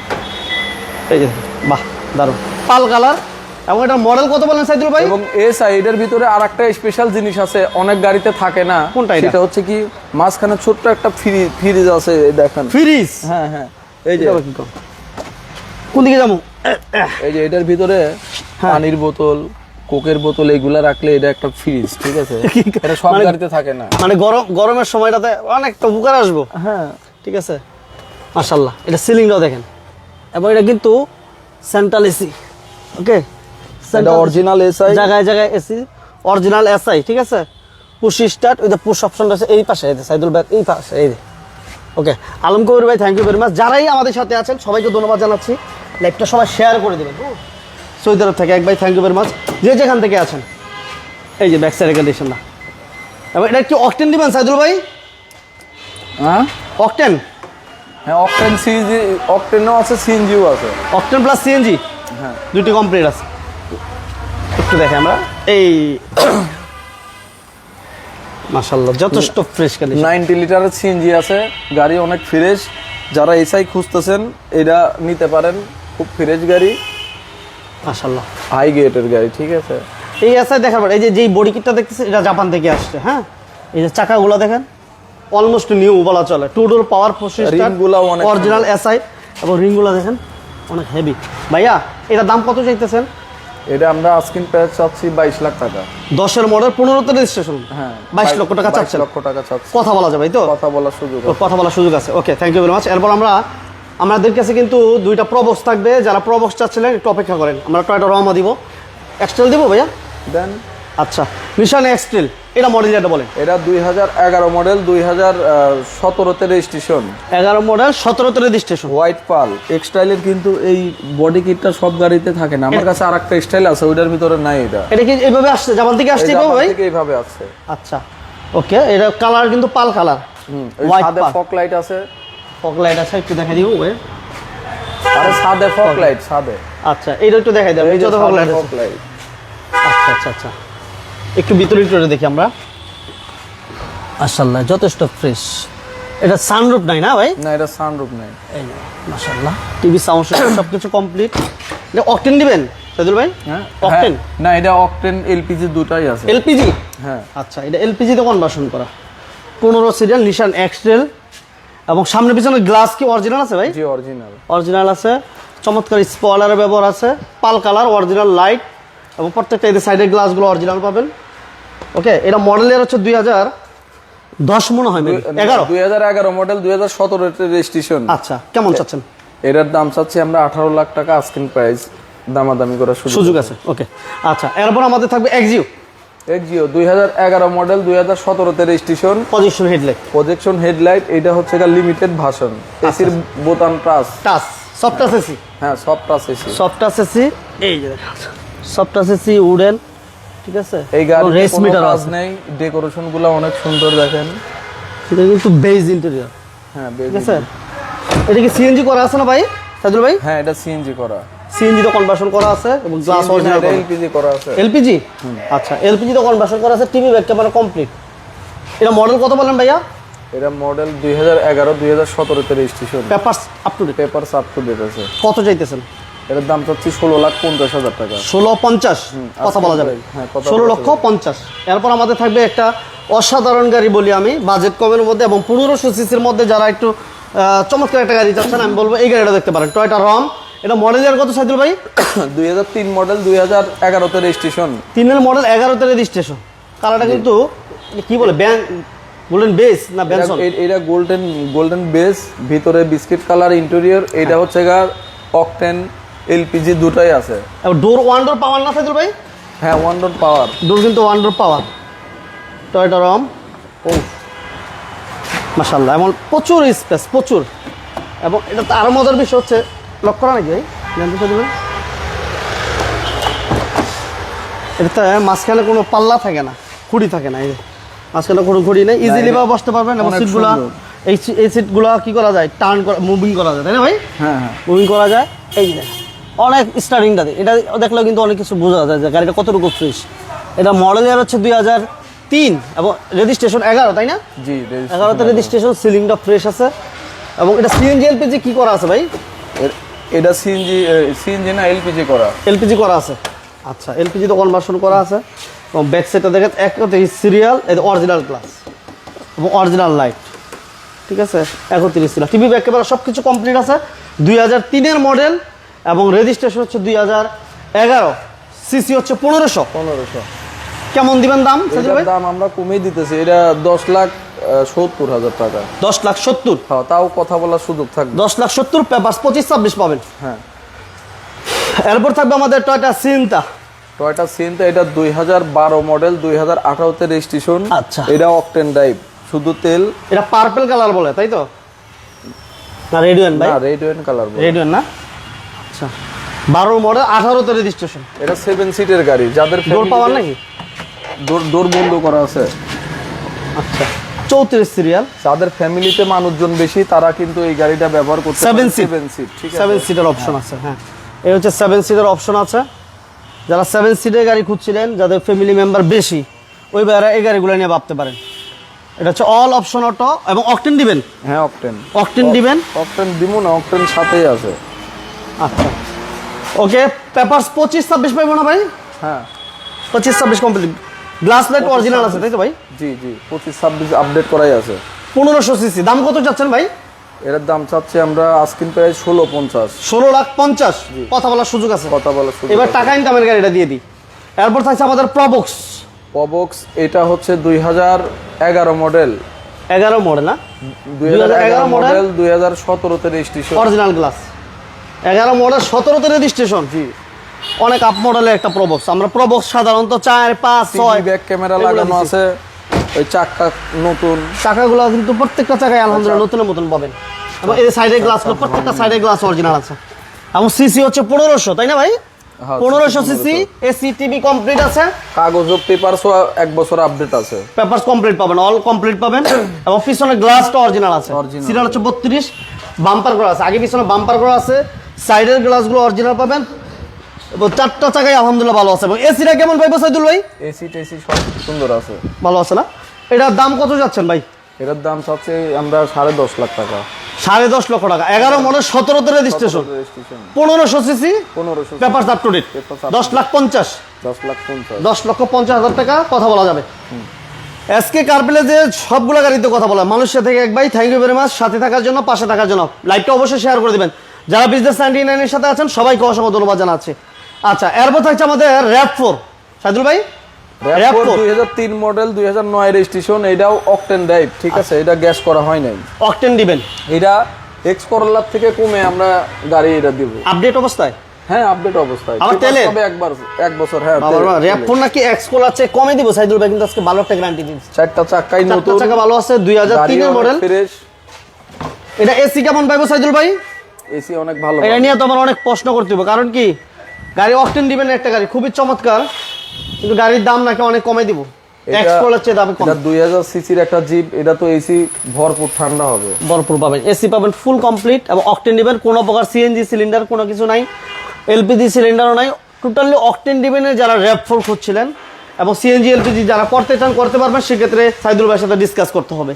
এই যে বাহ, দারুণ পাল কালার। এবং এটা মডেল কত বলেন সাইদুল ভাই? এবং এই সাইডের ভিতরে আরেকটা স্পেশাল জিনিস আছে, অনেক গাড়িতে থাকে না। কোনটা এটা? সেটা হচ্ছে কি মাঝখানে ছোট্ট একটা ফ্রিজ আছে, এই দেখেন ফ্রিজ। হ্যাঁ হ্যাঁ, এই যে কোন দিকে যাবো? এই যে এটার ভিতরে পানির বোতল, কোকের বোতল এগুলা রাখলে এটা একটা ফ্রিজ, ঠিক আছে? এটা সব গাড়িতে থাকে না, মানে গরমের সময়টাতে অনেকটা উপকার আসবো। হ্যাঁ ঠিক আছে, মাশাআল্লাহ। এটা সিলিংটাও দেখেন, এবং এটা কিন্তু সেন্ট্রাল এসি। ওকে, এটা অরিজিনাল এসআই, জায়গায় জায়গায় এসি, অরিজিনাল এসআই। ঠিক আছে, পুশ স্টার্ট, ওই যে পুশ অপশনটা আছে এই পাশে, এই যে সাইদুল ভাই এই পাশে, এই যে। ওকে, আলম কবির ভাই থ্যাংক ইউ ভেরি মাচ। যারাই আমাদের সাথে আছেন সবাইকে ধন্যবাদ জানাচ্ছি। লাইভটা সবাই শেয়ার করে দেবেন। সৌদি আরব থেকে এক ভাই থ্যাংক ইউ ভেরি মাচ, যে যেখান থেকে আছেন। এই যে ব্যাক সাইড কন্ডিশন না, এবং এটা কি অকটেন দিবেন সাইদুল ভাই? হ্যাঁ অকটেন, হ্যাঁ অকটেন সিএনজি, অকটেনও আছে, সিএনজিও আছে। অকটেন প্লাস সিএনজি হ্যাঁ, দুটি কমপ্লিট আছে। একটু দেখে আমরা, এই মাশাআল্লাহ যথেষ্ট ফ্রেশ কন্ডিশন। 90 লিটারের সিএনজি আছে, গাড়ি অনেক ফ্রেশ। যারা এসআই খুঁজতেছেন এটা নিতে পারেন, খুব ফ্রেশ গাড়ি, মাশাআল্লাহ। হাই গেটের গাড়ি, ঠিক আছে। এই এসআই দেখার পর এই যে যেই বডি কিটটা দেখতেছে এটা জাপান থেকে আসছে, হ্যাঁ। এই যে চাকাগুলো দেখেন অলমোস্ট নিউ বলা চলে, টু ডোর পাওয়ার রিংগুলো অনেক অরিজিনাল এসআই, এবং রিংগুলো দেখেন অনেক হেভি। ভাইয়া এটা দাম কত চাইতেছেন? এটা আমরা আস্কিং প্রাইস চাচ্ছি 22 লাখ টাকা। 10-এর মডেল, 15-তে রেজিস্ট্রেশন, হ্যাঁ 22 লক্ষ টাকা 22 চাচ্ছেন। লক্ষ টাকা চাচ্ছি। কথা বলা যাবে তো? কথা বলার সুযোগ আছে। কথা বলার সুযোগ আছে। ওকে, থ্যাংক ইউ ভেরি মাচ। এরপর আমাদের কাছে কিন্তু দুইটা প্রবক্স থাকবে, যারা প্রবক্স চাচ্ছিলেন একটু অপেক্ষা করেন, আমরা টয়টা রমা দিব। এক্সটেল দিব ভাইয়া? দেন। আচ্ছা, নিশান এক্সটেল, এটা মডেল যেটা বলেন। এটা 2011 মডেল, 2017-তে রেজিস্ট্রেশন। 11 মডেল, 17-তে রেজিস্ট্রেশন। হোয়াইট পাল এক্সটাইলের, কিন্তু এই বডি কিটটা সব গাড়িতে থাকে না। আমার কাছে আরেকটা স্টাইল আছে, ওইটার ভিতরে নাই। এটা কি এইভাবে আসছে? জাপান থেকে আসছে জাপান ভাই? থেকে এইভাবে আসছে। আচ্ছা, ওকে। এটা কালার কিন্তু পাল কালার, ওই সাদে ফক লাইট আছে। ফক লাইট আছে, একটু দেখাই দিব ভাই। আরে সাদে ফক লাইট, সাদে। আচ্ছা, এইটা একটু দেখাই দেব। এই যে ফক লাইট আছে। আচ্ছা আচ্ছা আচ্ছা, একটু ভিতরে দেখি আমরা। মাশাআল্লাহ, যথেষ্ট ফ্রেশ। এটা সানরুফ নাই না ভাই? না, এটা সানরুফ নাই। এই মাশাআল্লাহ, টিভি সাউন্ড সিস্টেম সবকিছু কমপ্লিট। এটা অকটেন দিবেন সাইদুল ভাই? হ্যাঁ অকটেন না, এটা অকটেন এলপিজি দুটাই আছে। এলপিজি? হ্যাঁ। আচ্ছা, এটা এলপিজি তে কনভার্সন করা। 15 সিরিয়াল নিশান এক্সটেল, এবং সামনে পিছনে গ্লাস কি অরিজিনাল আছে ভাই? জি অরিজিনাল। অরিজিনাল আছে, চমৎকার স্পয়লারের ব্যবহার আছে, পাল কালার, অরিজিনাল লাইট, এবং প্রত্যেকটা এই সাইডের গ্লাসগুলো অরিজিনাল পাবেন। ওকে, এটা মডেলের হচ্ছে 2010 মনে হয়, 2011 মডেল, 2017-তে রেজিস্ট্রেশন। আচ্ছা, কেমন চাচ্ছেন? এটার দাম চাচ্ছি আমরা 18 লাখ টাকা আস্কিং প্রাইস, দামাদামি করার সুযোগ আছে। ওকে, আচ্ছা। এরপর আমাদের থাকবে এক্সিও। 2011 মডেল, 2017-তে registration. Projection headlight. Projection headlight, এটা হচ্ছে লিমিটেড ভার্সন। এসির বোতাম টাচ, সফট টাচ এসি। হ্যাঁ soft touch AC. Soft touch AC, এই যে সফট টাচ এসি, উডেন, ঠিক আছে। এই গাড়ির রেস কোনো মিটার কাজ আছে। নেই, ডেকোরেশন গুলো অনেক সুন্দর দেখেন। এটা কিন্তু বেজ ইন্টেরিয়র, হ্যাঁ ঠিক আছে। এটা কি সিএনজি করা আছে না ভাই সাইদুল ভাই? হ্যাঁ, এটা সিএনজি করা। সিএনজি তো কনভার্সন করা আছে, এবং গ্লাস অরিজিনাল করা। এলপিজি করা আছে। এলপিজি? আচ্ছা, এলপিজি তো কনভার্সন করা আছে, টিভি ব্যাক ক্যামেরা কমপ্লিট। এটা মডেল কত বলেন ভাইয়া? এটা মডেল 2011, 2017-তে registration. Papers up to date? Papers up to date আছে। কত চাইতেছেন? এটার দাম চাচ্ছি 16,50,000 টাকা। 16,50? কথা বলা যাবে, হ্যাঁ, কথা 16,50,000। এরপর আমাদের থাকবে একটা অসাধারণ গাড়ি বলি আমি, বাজেট কমের মধ্যে এবং 1500 সিসির মধ্যে, যারা একটু চমৎকার একটা গাড়ি চাচ্ছেন, আমি বলবো এই গাড়িটা দেখতে পারেন, টয়োটা রম। এটা মডেল ইয়ার কত সাইদুল ভাই? 2003 মডেল, 2011-তে রেজিস্ট্রেশন। 3-এর মডেল, 11-তে রেজিস্ট্রেশন। কালারটা কিন্তু কি বলে, গোল্ডেন বেস না বেনসন? এটা গোল্ডেন বেস, ভিতরে বিস্কিট কালার ইন্টেরিয়র। এটা হচ্ছে অকটেন এলপিজি দুটাই আছে। ডোর ওয়ান ডোর পাওয়ার না সাইদুল ভাই? হ্যাঁ, ওয়ান ডোর পাওয়ার। ডোর কিন্তু ওয়ান ডোর পাওয়ার, টয়োটা রম। ও মাশাআল্লাহ, এমন প্রচুর স্পেস, প্রচুর। এবং এটা তো আরো মজার বিষয় হচ্ছে, লক করা নাকি ভাই? জানতে সাইদুল ভাই, এটাতে মাঝখানে কোনো পাল্লা থাকে না, খুঁড়ি থাকে না। এই যে মাঝখানে কোনো খুঁড়ি নেই, ইজিলি বা বসতে পারবেন। এবং সিটগুলা, এই সিটগুলা কি করা যায়, টার্ন করা, মুভিং করা যায়, তাই না ভাই? হ্যাঁ হ্যাঁ, মুভিং করা যায়। এই যে অনেক স্টার্টিংটা, এটা দেখলেও কিন্তু অনেক কিছু বোঝা যায় যে গাড়িটা কতটুকু ফ্রেশ। এটা মডেল ইয়ার হচ্ছে 2003, এবং রেজিস্ট্রেশন 11, তাই না? জি 11-তে রেজিস্ট্রেশন। সিলিংটা ফ্রেশ আছে, এবং এটা সিএনজি এলপিজি কি করা আছে ভাই? এটা সিএনজি না এলপিজি করা? এলপিজি করা আছে। আচ্ছা, এলপিজি তো কনভার্সন করা আছে। এবং ব্যাক সাইডটা দেখেন একসাথে সিরিয়াল, এই অরিজিনাল গ্লাস এবং অরিজিনাল লাইট, ঠিক আছে। 31 সিরিয়াল, টিভি ব্যাক ক্যামেরা সব কিছু কমপ্লিট আছে। 2003-এর মডেল, এবং রেজিস্ট্রেশন হচ্ছে 2011, সিসি হচ্ছে 1500। কেমন দিবেন দাম? এটার দাম আমরা কমিয়ে দিতেছি, এটা 10,70,000 টাকা। 10,70,000? হ্যাঁ, তাও কথা বলার সুযোগ থাকবে। 10,70,000 পেপারস 25-26 পাবেন। হ্যাঁ। এরপর থাকবে আমাদের টয়োটা সিয়েন্তা। টয়োটা সিয়েন্তা, এটা 2012 মডেল, 2018-তে রেজিস্ট্রেশন। আচ্ছা, এটা অকটেন ড্রাইভ, শুধু তেল। এটা পার্পল কালার বলে, তাই তো? না রেড ওয়াইন ভাই? না, রেড ওয়াইন কালার বলে। রেড ওয়াইন না? আচ্ছা, 12 মডেল, 18-তে রেজিস্ট্রেশন। এটা 7 সিটের গাড়ি, যাদের ডোর পাওয়ার নাকি? ডোর বন্ধ করা আছে। আচ্ছা, 34 সিরিয়াল। যাদের ফ্যামিলিতে মানুষজন বেশি, তারা কিন্তু এই গাড়িটা ব্যবহার করতে পারে। 7 সিট, ঠিক আছে, 7 সিটের অপশন আছে। হ্যাঁ, এই হচ্ছে 7 সিটের অপশন আছে। যারা 7 সিটের গাড়ি খুঁজছিলেন, যাদের ফ্যামিলি মেম্বার বেশি, ওই ভাইরা এই গাড়িগুলো নিয়ে ভাবতে পারেন। এটা হচ্ছে অল অপশন অটো এবং অকটেন দিবেন। হ্যাঁ অকটেন। অকটেন দিবেন? অকটেন দিব না, অকটেন সাথেই আছে। আচ্ছা ওকে, পেপারস 25-26 পাইবো না ভাই? হ্যাঁ 25-26 কমপ্লিট। গ্লাস লাইট অরিজিনাল আছে তাই তো ভাই? জি জি 25-26 আপডেট করাই আছে। 1500 সিসি। দাম কত চাচ্ছেন ভাই? এটার দাম চাচ্ছি আমরা আস্কিং প্রাইস 1650। 16,50,000। কথা বলার সুযোগ আছে, কথা বলার সুযোগ এবার আছে। টাকা ইনকামের গাড়িটা দিয়ে দিই। এরপর থাকছে আমাদের প্রবক্স। প্রবক্স এটা হচ্ছে 2011 মডেল। 11 মডেল না? 2011 মডেল 2017 তে রেজিস্ট্রেশন। Original glass. 11 মডেল 17 তে রেজিস্ট্রেশন। জি অনেক আপ মডেলের একটা প্রবক্স। আমরা প্রবক্স সাধারণত 4, 5, 6 ব্যাক ক্যামেরা লাগানো আছে, ওই চাকা নতুন। চাকাগুলো কিন্তু প্রত্যেকটা চাকায় আলহামদুলিল্লাহ নতুনের মতন পাবেন। এবং এই সাইডের গ্লাসগুলো প্রত্যেকটা সাইডের গ্লাস অরিজিনাল আছে। এবং সিসি হচ্ছে 1500 তাই না ভাই? হ্যাঁ, 1500 সিসি। এসি টিভি কমপ্লিট আছে। কাগজ পেপারসও 1 বছর আপডেট আছে। পেপারস কমপ্লিট পাবেন, অল কমপ্লিট পাবেন। এবং পিছনে গ্লাসটা অরিজিনাল আছে। সিরিয়াল হচ্ছে 32। বাম্পার করা আছে, আগে পিছনে বাম্পার করা আছে। সাইডের গ্লাসগুলো অরিজিনাল পাবেন এবং 4টা চাকায় আলহামদুলিল্লাহ ভালো আছে। এবং এসিটা কেমন পাইবো সাইদুল ভাই? এসি টেসি সব সুন্দর আছে, ভালো আছে না? এটার দাম কত যাচ্ছেন ভাই? এটার দাম চাচ্ছি আমরা 10.5 লাখ টাকা। 10.5 লক্ষ টাকা। 11 মডেল 17 তে registration. 1500 CC. 1500 papers up to date. 10,50,000। 10,50,000। 10,50,000 টাকা কথা বলা যাবে। এসকে কার প্লেজে সবগুলো গাড়িতে কথা বলা। মালয়েশিয়া থেকে এক ভাই, থ্যাংক ইউ ভেরি মাচ সাথে থাকার জন্য, পাশে থাকার জন্য। লাইভটা অবশ্যই শেয়ার করে দিবেন। যারা বিজনেস 99 এর সাথে আছেন সবাইকে অসংখ্য ধন্যবাদ জানাচ্ছি। আচ্ছা এরপর থাকছে আমাদের RAV4 সাইদুল ভাই। RAV4 2003 model 2009 registration. এটাও অকটেন ড্রাইভ, ঠিক আছে, এটা গ্যাস করা হয় নাই। অকটেন দিবেন? এটা এক্স করোলার থেকে কমে আমরা গাড়ি এটা দিব আপডেট অবস্থায়। হ্যাঁ আপডেট অবস্থায়। আমার তেলে তবে একবার 1 বছর। হ্যাঁ RAV4 নাকি এক্সকোল আছে কমে দিব সাইদুল ভাই, কিন্তু আজকে ভালো একটা গ্যারান্টি দিচ্ছি। 4টা চাকাই নতুন, 4টা চাকা ভালো আছে। 2003 এর মডেল ফ্রেশ। এটা এসি কেমন পাইবো সাইদুল ভাই? এসি অনেক ভালো। এটা নিয়ে তো আমার অনেক প্রশ্ন করতে হবে, কারণ কি গাড়ি অকটেন দিবেন একটা গাড়ি খুবই চমৎকার, কিন্তু গাড়ির দাম নাকি অনেক কমে দিব। এক্সকোলের চেয়ে দাম কম। এটা 2000 সিসির একটা জিপ, এটা তো এসি ভরপুর ঠান্ডা হবে। ভরপুর পাবেন, এসি পাবেন ফুল কমপ্লিট। এবং অকটেন দিবেন, কোনো প্রকার সিএনজি সিলিন্ডার কোনো কিছু নাই, এলপিজি সিলিন্ডারও নাই। টোটালি অকটেন দিবেনের যারা RAV4 খুঁজছিলেন এবং সিএনজি এলপিজি যারা করতে চান করতে পারবেন, সেক্ষেত্রে সাইদুল ভাইয়ের সাথে ডিসকাস করতে হবে।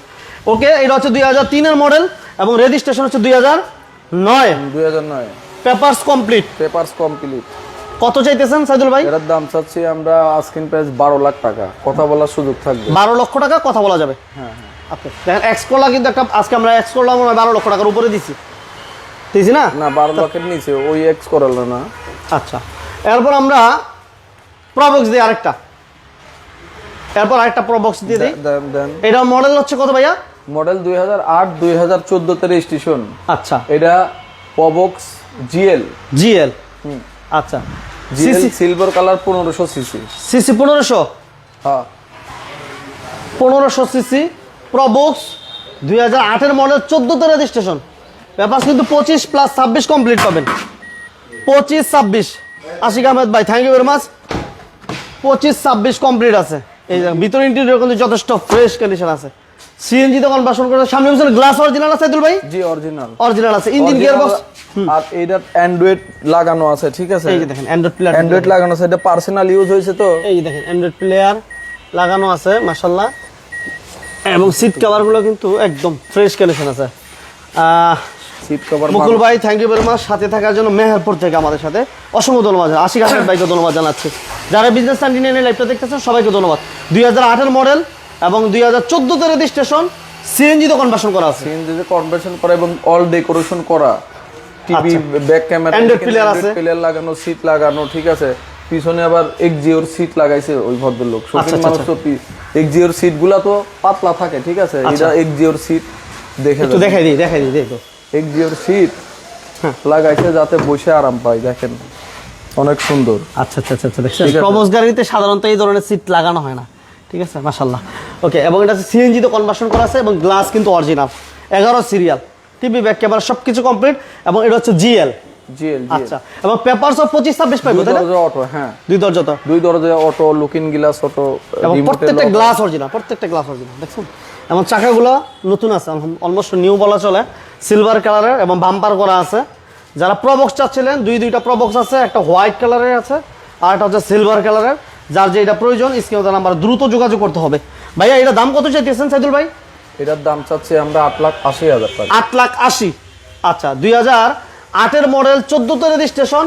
ওকে, এটা হচ্ছে 2003 এর মডেল এবং রেজিস্ট্রেশন হচ্ছে 2009। 2009 পেপারস কমপ্লিট। Papers complete. কত চাইতেছেন সাইদুল ভাই? এর দাম চাচ্ছি আমরা আস্কিং প্রাইস 12 লাখ টাকা। কথা বলার সুযোগ থাকবে। 12 লক্ষ টাকা কথা বলা যাবে। হ্যাঁ আচ্ছা দেখেন এক্সকোলা কিন্তু একটা, আজকে আমরা এক্সকোলা মনে হয় 12 লক্ষ টাকার উপরে দিছি না? না 12 লাখের নিচে, ওই এক্স করালো না। আচ্ছা এরপর আমরা প্রবক্স দিই আরেকটা। এরপর আরেকটা প্রবক্স দিয়ে দিই। দেন এটা মডেল হচ্ছে কত ভাইয়া? মডেল 2008 2014 তে রেজিস্ট্রেশন। আচ্ছা এটা প্রবক্স জিএল। জিএল। আচ্ছা GL silver colour 1500 CC. CC 1500। হ্যাঁ 1500 সিসি প্রবক্স 2008 এর মডেল 14 তে রেজিস্ট্রেশন। ব্যাপার কিন্তু 25 প্লাস 26 কমপ্লিট পাবেন। 25-26 আশিক আহমেদ ভাই, thank you very much. 25-26 complete আছে। এই যে ভিতর ইন্টেরিয়র কিন্তু যথেষ্ট ফ্রেশ কন্ডিশন আছে। সিএনজি তো কনভার্সন করে, সামনে পিছনে গ্লাস অরিজিনাল আছে সাইদুল ভাই? জি অরিজিনাল। অরিজিনাল আছে। ইঞ্জিন গিয়ার বক্স আর এইটা অ্যান্ড্রয়েড লাগানো আছে, ঠিক আছে। এই যে দেখেন অ্যান্ড্রয়েড প্লেয়ার। অ্যান্ড্রয়েড লাগানো আছে, এটা পার্সোনাল ইউজ হয়েছে তো। এই যে দেখেন অ্যান্ড্রয়েড প্লেয়ার লাগানো আছে মাশাআল্লাহ। এবং সিট কভারগুলো কিন্তু একদম ফ্রেশ কন্ডিশন আছে। Seat cover. মুকুল ভাই থ্যাংক ইউ ভেরি মাচ সাথে থাকার জন্য, মেহেরপুর থেকে আমাদের সাথে অসংখ্য ধন্যবাদ। আশিক আহমেদ ভাইকে ধন্যবাদ জানাচ্ছি। যারা বিজনেস 99 এর লাইভটা দেখতেছেন সবাইকে ধন্যবাদ। 2008 এর মডেল এবং 2014 তে রেজিস্ট্রেশন। সিএনজি তো কনভার্সন করা আছে। সিএনজি তে কনভার্সন করা এবং অল ডেকোরেশন করা। TV back camera, Android player আছে, প্লেয়ার লাগানো, সিট লাগানো, ঠিক আছে। পিছনে আবার এক্সজিওর সিট লাগাইছে ওই ভদ্রলোক। শৌখিন মানুষ তো এক্সজিওর সিটগুলা তো পাতলা থাকে, ঠিক আছে। এটা এক্সজিওর সিট দেখে একটু দেখাই দিই তো। এক্সজিওর সিট লাগাইছে যাতে বসে আরাম পায়, দেখেন অনেক সুন্দর। আচ্ছা দেখছেন প্রবক্স গাড়িতে সাধারণত এই ধরনের সিট লাগানো হয় না, ঠিক আছে মাশাআল্লাহ। ওকে, এবং এটা সিএনজি তো কনভার্সন করা আছে এবং গ্লাস কিন্তু original. 11 serial, TV back camera সবকিছু কমপ্লিট। এবং এটা হচ্ছে জিএল। আচ্ছা, এবং পেপারস অফ 25-26 পাইবো তাই না? অটো। হ্যাঁ দুই দরজা অটো, লুকিং গ্লাস অটো, এবং প্রত্যেকটা গ্লাস অরিজিনাল, দেখুন। এবং চাকাগুলো নতুন আছে, অলমোস্ট নিউ বলা চলে। সিলভার কালারের এবং বাম্পার করা আছে। যারা প্রবক্স চাচ্ছিলেন, দুইটা প্রবক্স আছে, একটা হোয়াইট কালারের আছে আর একটা হচ্ছে সিলভার কালারের। যার যেটা প্রয়োজন স্ক্রিনে নাম্বার দ্রুত যোগাযোগ করতে হবে। ভাইয়া এটা দাম কত চাইতেছেন সাইদুল ভাই? এটার দাম চাচ্ছি আমরা 8,80,000 টাকা। 8,80,000। আচ্ছা 2008-এর মডেল, 14তে রেজিস্ট্রেশন,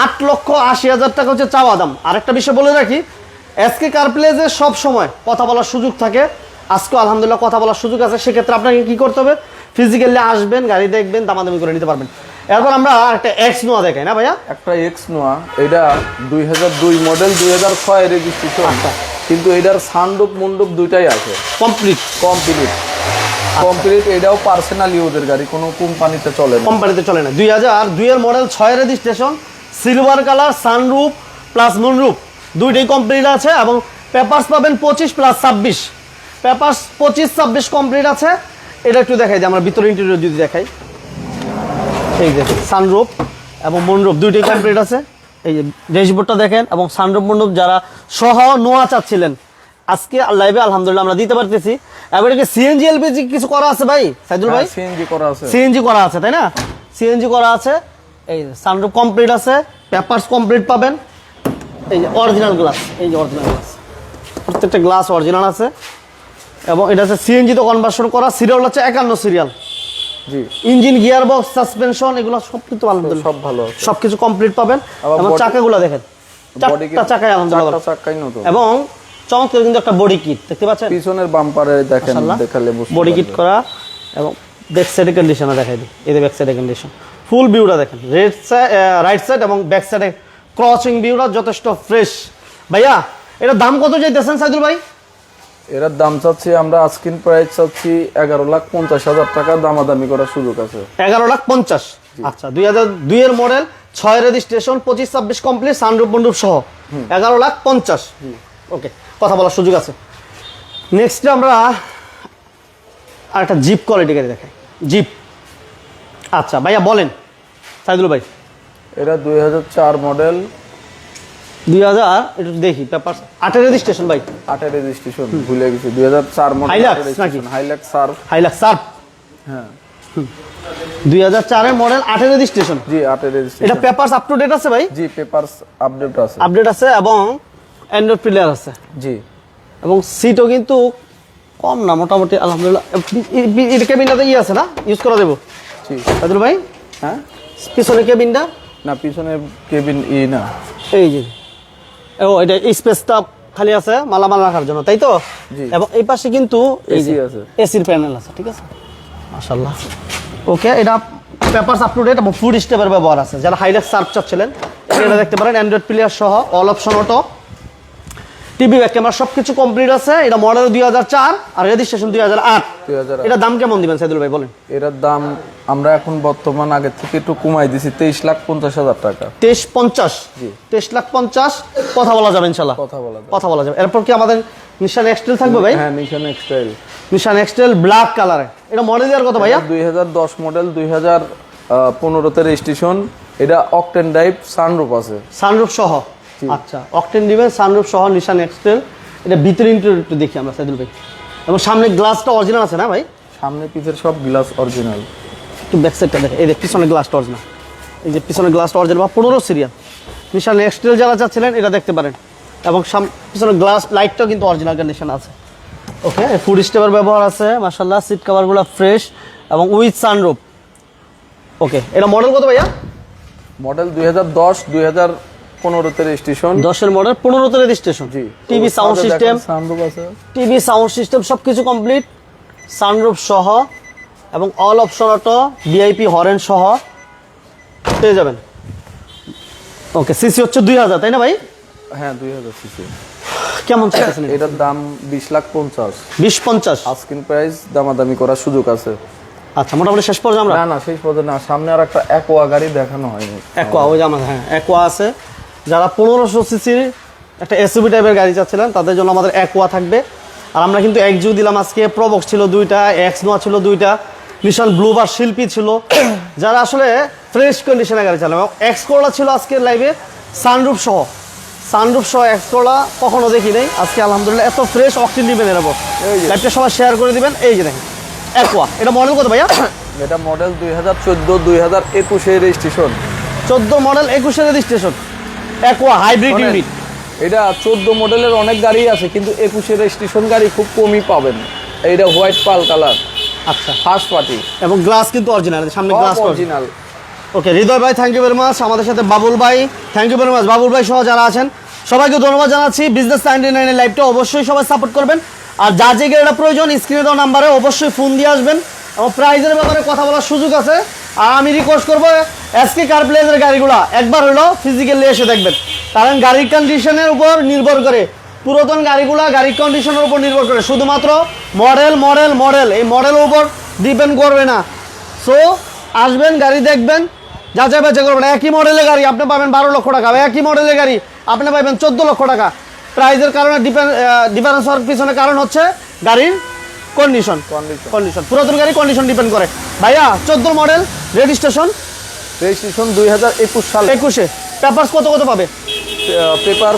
8,80,000 টাকা হচ্ছে চাওয়া দাম। আরেকটা বিষয় বলে রাখি, এসকে কার প্লেজে সব সময় কথা বলার সুযোগ থাকে। আজকে আলহামদুলিল্লাহ কথা বলার সুযোগ আছে। সেক্ষেত্রে আপনাকে কি করতে হবে, ফিজিক্যালি আসবেন, গাড়ি দেখবেন, দামাদামি করে নিতে পারবেন। এরপর আমরা একটা এক্স নোয়া দেখাই না ভাইয়া? একটা এক্স নোয়া, এটা 2002 মডেল, 2006 রেজিস্ট্রেশন, কিন্তু এটার সানরুফ মন্ডপ দুইটাই আছে কমপ্লিট। এটাও পার্সোনাল ইউজের গাড়ি, কোনো কোম্পানিতে চলে না। কোম্পানিতে চলে না। 2002-এর model, 6 registration, silver colour, sunroof plus moonroof দুইটাই কমপ্লিট আছে এবং পেপারস পাবেন 25+26। পেপারস 25-26 কমপ্লিট আছে। এটা একটু দেখাই যে আমরা ভিতরে ইন্টেরিয়র যদি দেখাই, এই দেখেন সানরুফ এবং মুনরুফ দুইটাই কমপ্লিট আছে। এই যে ড্যাশবোর্ডটা দেখেন এবং সানরুফ মুনরুফ যারা সহ নোয়া চাচ্ছিলেন আজকে লাইভে আলহামদুলিল্লাহ আমরা দিতে পারতেছি। এবার কি সিএনজি এলপিজি কিছু করা আছে ভাই সাইদুল ভাই? সিএনজি করা আছে, সিএনজি করা আছে তাই না? সিএনজি করা আছে। এই যে সানরুফ কমপ্লিট আছে, পেপারস কমপ্লিট পাবেন। এই যে অরিজিনাল গ্লাস, এই যে অরিজিনাল গ্লাস, প্রত্যেকটা গ্লাস অরিজিনাল আছে এবং এটা হচ্ছে সিএনজি তো কনভার্সন করা। সিরিয়াল হচ্ছে 51 সিরিয়াল। জি, ইঞ্জিন, গিয়ার বক্স, সাসপেনশন এগুলো সব কিন্তু আলহামদুলিল্লাহ সব ভালো আছে, সবকিছু কমপ্লিট পাবেন। আবার এবং চাকাগুলো দেখেন, চারটা চাকায় আলহামদুলিল্লাহ চাকাই নতুন এবং চমৎকার কিন্তু একটা বডি কিট দেখতে পাচ্ছেন। পিছনের বাম্পারে দেখেন, দেখালে বুঝতে বডি কিট করা এবং ব্যাক সাইডের কন্ডিশনে দেখাই দিই। এই যে ব্যাক সাইডের কন্ডিশন, ফুল ভিউটা দেখেন, রাইট সাইড এবং ব্যাক সাইডে ক্রসিং ভিউটা যথেষ্ট ফ্রেশ। ভাইয়া এটা দাম কত চাইতেছেন সাইদুল ভাই? এটার দাম চাচ্ছি আমরা আস্কিন প্রাইস চাচ্ছি 11,50,000 টাকা, দামাদামি করার সুযোগ আছে। 11,50,000। আচ্ছা 2002-এর মডেল, 6 রেজিস্ট্রেশন, 25-26 কমপ্লিট, সানরুফ মন্ডপ সহ 11,50,000। ওকে, কথা বলার সুযোগ আছে। নেক্সট আমরা আরেকটা জিপ কোয়ালিটি গাড়ি দেখাই, জিপ। আচ্ছা ভাইয়া বলেন সাইদুল ভাই। এটা 2004 মডেল, 2000 একটু দেখি পেপার, 8 রেজিস্ট্রেশন ভাই, 8 রেজিস্ট্রেশন, ভুলে গেছি। 2004 মডেল, হাইলাক্স নাকি? Hilux Surf, Hilux Surf. হ্যাঁ 2004-এর মডেল, 8 রেজিস্ট্রেশন। জি, 8 রেজিস্ট্রেশন। এটা পেপারস আপ টু ডেট আছে ভাই? জি, পেপারস আপডেট আছে, আপডেট আছে এবং অ্যান্ড্রয়েড প্লেয়ার আছে। জি, এবং সিটও কিন্তু কম না, মোটামুটি আলহামদুলিল্লাহ। এটা কেবিনটাতে আছে না, ইউজ করা দেবো? জি সাইদুল ভাই। হ্যাঁ, পিছনে কেবিনটা, না পিছনে কেবিন না, এই যে ও এটা স্পেসটা খালি আছে মালামাল রাখার জন্য, তাই তো? জি। এবং এই পাশে কিন্তু এই যে এসি আছে, এসির প্যানেল আছে, ঠিক আছে মাশাআল্লাহ। ওকে, এটা পেপারস আপ টু ডেট এবং ফুড স্টেপের ব্যবহার আছে। যারা হাইলাক্স সার্ফ চাচ্ছিলেন এটা দেখতে পারেন, অ্যান্ড্রয়েড প্লেয়ার সহ, all option auto, TV, back camera সবকিছু কমপ্লিট আছে। এটা মডেল 2004 আর রেজিস্ট্রেশন 2008। এটা দাম কেমন দিবেন সাইদুল ভাই বলেন? এটার দাম আমরা এখন বর্তমান আগের থেকে একটু কমাই দিছি, 23,50,000 টাকা। 23,50,000। জি, 23,50,000। কথা বলা যাবে ইনশাআল্লাহ, কথা বলা যাবে। এরপর কি আমাদের নিশান এক্সটেল থাকবে ভাই? হ্যাঁ, নিশান এক্সটাইল, নিশান এক্সটেল ব্ল্যাক কালারে। এটা মডেল ইয়ার কত ভাইয়া? 2010 মডেল, 2015তে রেজিস্ট্রেশন। এটা অকটেন ড্রাইভ, সানরুফ আছে, সানরুফ সহ। আচ্ছা, অকটেন দিবেন, সানরুফ সহ নিশান এক্সটেল। এটা ভিতরে ইন্টেরিয়র একটু দেখি আমরা সাইদুল ভাই। এবং সামনে গ্লাসটা অরিজিনাল আছে না ভাই? সামনে পিছের সব গ্লাস অরিজিনাল। একটু ব্যাক সাইডটা দেখে, এই যে পিছনে গ্লাসটা অরিজিনাল, এই যে পিছনে গ্লাসটা অরিজিনাল বা 15 সিরিয়াল। নিশান এক্সটেল যারা চাচ্ছিলেন এটা দেখতে পারেন। এবং পিছনে গ্লাস লাইটটাও কিন্তু অরিজিনাল কন্ডিশন আছে। ওকে, ফুড স্টেপের ব্যবহার আছে মাশাআল্লাহ। সিট কভারগুলো ফ্রেশ এবং উইথ সানরুফ। ওকে, এটা মডেল কত ভাইয়া? মডেল 2010, 2015তে রেজিস্ট্রেশন। 10-এর মডেল, 15তে রেজিস্ট্রেশন। জি, টিভি সাউন্ড সিস্টেম, সানরুফ আছে, টিভি সাউন্ড সিস্টেম সবকিছু কমপ্লিট, সানরুফ সহ এবং all option auto, VIP horn সহ পেয়ে যাবেন। ওকে, সিসি হচ্ছে 2000 তাই না ভাই? হ্যাঁ 2000 সিসি। কেমন চাইছেন? এটার দাম 20,50,000। 20,50,000। আস্কিন প্রাইস, দামাদামি করার সুযোগ আছে। আচ্ছা, মোটামুটি শেষ পর্যন্ত আমরা না শেষ পর্যন্ত না, সামনে আর একটা অ্যাকোয়া গাড়ি দেখানো হয়নি। অ্যাকোয়া, ওই যে আমাদের, হ্যাঁ অ্যাকোয়া আছে। যারা 1500 সিসির একটা এসইউভি টাইপের গাড়ি চাচ্ছিলেন তাদের জন্য আমাদের অ্যাকোয়া থাকবে। আর আমরা কিন্তু এক্সইউ দিলাম আজকে, প্রবক্স ছিল 2টা, এক্স নোয়া ছিল 2টা, নিশান ব্লু বা শিল্পী ছিল। যারা আসলে ফ্রেশ কন্ডিশনে গাড়ি চালাবে, এবং এক্স করলা ছিল আজকের লাইভে সানরুফ সহ। সানরুফ সহ এক্স করলা কখনো দেখি নাই, আজকে আলহামদুলিল্লাহ এত ফ্রেশ অকটেন দিবেন এর উপর। লাইভটা সবাই শেয়ার করে দিবেন। এই যে দেখেন অ্যাকোয়া, এটা মডেল কত ভাইয়া? এটা model 2014, 2021 registration. 14 model, 21 registration, aqua hybrid unit. এটা 14 মডেলের অনেক গাড়ি আছে, কিন্তু 21 রেজিস্ট্রেশন গাড়ি খুব কমই পাবেন। এইটা হোয়াইট পাল কালার, আচ্ছা, ফার্স্ট পার্টি, এবং গ্লাস কিন্তু অরিজিনাল, সামনে গ্লাস অরিজিনাল। ওকে, হৃদয় ভাই থ্যাংক ইউ ভেরি মাচ। আমাদের সাথে বাবুল ভাই, thank you very much. Babul ভাই সহ যারা আছেন সবাইকে ধন্যবাদ জানাচ্ছি। বিজনেস 99 এর লাইভটা অবশ্যই সবাই সাপোর্ট করবেন। আর যার যে গাড়িটা প্রয়োজন স্ক্রিনে দেওয়া নাম্বারে অবশ্যই ফোন দিয়ে আসবেন, এবং প্রাইজের ব্যাপারে কথা বলার সুযোগ আছে। আর আমি রিকোয়েস্ট করবো এসকে কার প্লেসের গাড়িগুলো একবার হলো ফিজিক্যালি এসে দেখবেন, কারণ গাড়ির কন্ডিশনের উপর নির্ভর করে, পুরাতন গাড়িগুলা গাড়ির কন্ডিশনের উপর নির্ভর করে, শুধুমাত্র মডেল মডেল মডেল, এই মডেলের উপর ডিপেন্ড করবে না। সো আসবেন, গাড়ি দেখবেন, যাচাই বাছাই করবেন। একই মডেলের গাড়ি আপনি পাবেন 12 লক্ষ টাকা, একই মডেলের গাড়ি আপনি পাবেন 14 লক্ষ টাকা। প্রাইজের কারণে ডিফারেন্স হওয়ার পিছনে কারণ হচ্ছে গাড়ির কন্ডিশন। পুরাতন গাড়ি কন্ডিশন ডিপেন্ড করে। ভাইয়া 14 মডেল, রেজিস্ট্রেশন 2021 সালে, 21-এ পেপারস কত কত পাবে? Paper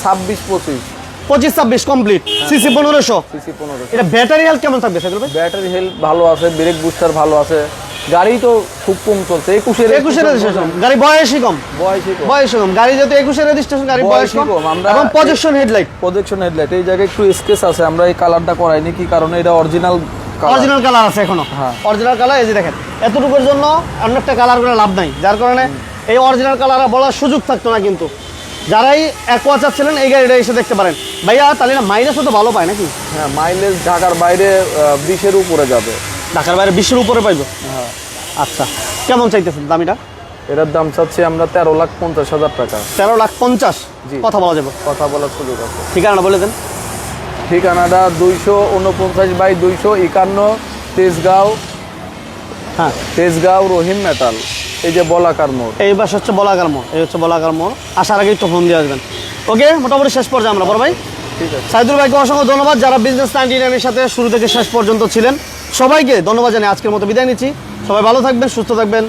26-25, 25-26 complete, CC 1500। সিসি 1500। এটা ব্যাটারি হেলথ কেমন থাকবে সাইকেল ভাই? ব্যাটারি হেলথ ভালো আছে, ব্রেক বুস্টার ভালো আছে, গাড়ি তো খুব কম চলছে। 21 রেজিস্ট্রেশন, গাড়ি বয়সই কম, বয়সই কম গাড়ি, যেহেতু 21 রেজিস্ট্রেশন, গাড়ি বয়স কম। এবং প্রজেকশন হেডলাইট, এই জায়গায় একটু স্কেচ আছে, আমরা এই কালারটা করাইনি কি কারণে, এটা অরিজিনাল কালার আছে এখনো, অরিজিনাল কালার। এই যে দেখেন, এতটুকুর জন্য অন্য একটা কালার করে লাভ নাই, যার কারণে এই অরিজিনাল কালার বলার সুযোগ থাকতো না। কিন্তু যারাই অ্যাকোয়া চাচ্ছিলেন এই গাড়িটা এসে দেখতে পারেন। ভাইয়া তাহলে না মাইলেজও তো ভালো পায় নাকি? হ্যাঁ, মাইলেজ ঢাকার বাইরে 20-এর উপরে যাবে। ঢাকার বাইরে 20-এর উপরে পাইবো? হ্যাঁ। আচ্ছা, কেমন চাইতেছেন দামিটা? এটার দাম চাচ্ছি আমরা 13,50,000 টাকা। 13,50,000? কথা বলা যাবে, কথা বলার সুযোগ আছে। ঠিকানাটা বলে দেন। ঠিকানাটা 249/251 তেজগাঁও। হ্যাঁ, তেজগাঁও রহিম মেটাল, এই যে বলাকার মোড়। এই বাস হচ্ছে বলাকার মোড়, এই হচ্ছে বলাকার মোড়। আসার আগে একটু ফোন দিয়ে আসবেন। ওকে, মোটামুটি শেষ পর্যায়ে আমরা বড় ভাই। ঠিক আছে, সাইদুল ভাইকে অসংখ্য ধন্যবাদ, যারা বিজনেস 99 এর সাথে শুরু থেকে শেষ পর্যন্ত ছিলেন। সবাইকে ধন্যবাদ জানিয়ে আজকের মতো বিদায় নিচ্ছি। সবাই ভালো থাকবেন, সুস্থ থাকবেন।